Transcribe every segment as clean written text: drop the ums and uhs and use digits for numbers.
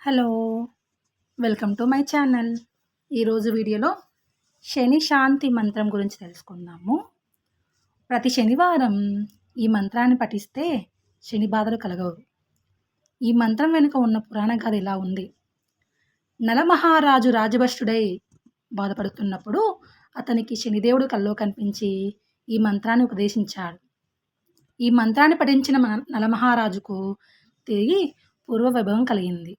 Hello! Welcome to my channel. ఈరోజు వీడియోలో శని శాంతి మంత్రం గురించి తెలుసుకుందాము. ప్రతి శనివారం ఈ మంత్రాన్ని పఠిస్తే శని బాధలు కలగవు. ఈ మంత్రం వెనుక ఉన్న పురాణ గాథ ఇలా ఉంది. నలమహారాజు రాజభ్రష్టుడై బాధపడుతున్నప్పుడు అతనికి శనిదేవుడు కల్లో కనిపించి ఈ మంత్రాన్ని ఉపదేశించాడు. ఈ మంత్రాన్ని పఠించిన నలమహారాజుకు తిరిగి పూర్వ వైభవం కలిగింది.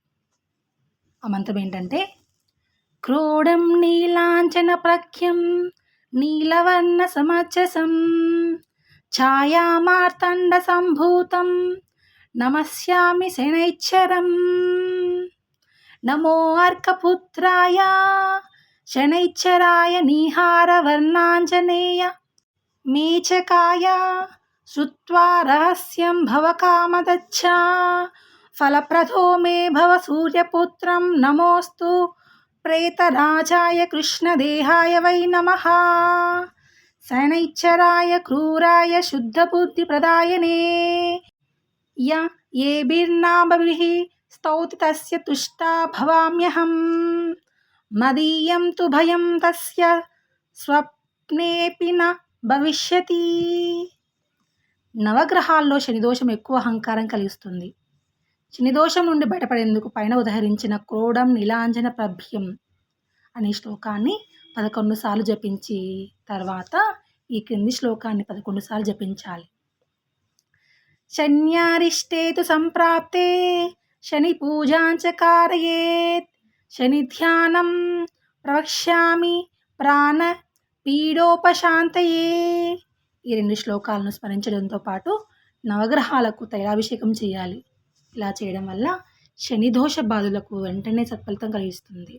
ఆ మంత్రం ఏంటంటే, క్రోడం నీలాంచన ప్రఖ్యం నీలవర్ణ సమర్చసం ఛాయామార్తండ సంభూతం నమస్యామి శనైశ్చరం. నమో అర్కపుత్రాయ శనైశ్చరాయ నీహార వర్ణాంజనేయ మేచకాయ శ్రుత్వా రహస్యం భవకామదచ్చ ఫలప్రదో మే భవ సూర్యపుత్రం నమోస్తు ప్రేతరాజాయ కృష్ణదేహాయ వై నమః శనైశ్చరాయ క్రూరాయ శుద్ధబుద్ధిప్రదాయనే ఏభిర్నాభిః స్తౌతి తస్య తుష్టా భవామ్యహం మదీయం తు భయం తస్య స్వప్నేపి న భవిష్యతి. నవగ్రహాల్లో శనిదోషం ఎక్కువ అహంకారం కలిగిస్తుంది. శనిదోషం నుండి బయటపడేందుకు పైన ఉదహరించిన క్రోడం నీలాంజన ప్రభ్యం అనే శ్లోకాన్ని 11 సార్లు జపించి తర్వాత ఈ క్రింది శ్లోకాన్ని 11 సార్లు జపించాలి. శన్యారిష్టేతు సంప్రాప్తే శని పూజాంచ కారయేత్ శని ధ్యానం ప్రవక్ష్యామి ప్రాణ పీడోపశాంతయే. ఈ 2 శ్లోకాలను స్మరించడంతో పాటు నవగ్రహాలకు తైలాభిషేకం చేయాలి. ఇలా చేయడం వల్ల శని దోష బాధలకు వెంటనే సత్ఫలితం కలిగిస్తుంది.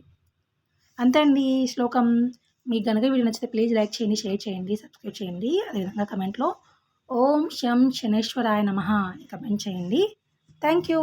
అంతే అండి ఈ శ్లోకం. మీకు కనుక వీడియో నచ్చితే ప్లీజ్ లైక్ చేయండి, షేర్ చేయండి, సబ్స్క్రైబ్ చేయండి. అదేవిధంగా కమెంట్లో ఓం శం శనేశ్వరాయ నమః అని కమెంట్ చేయండి. Thank you.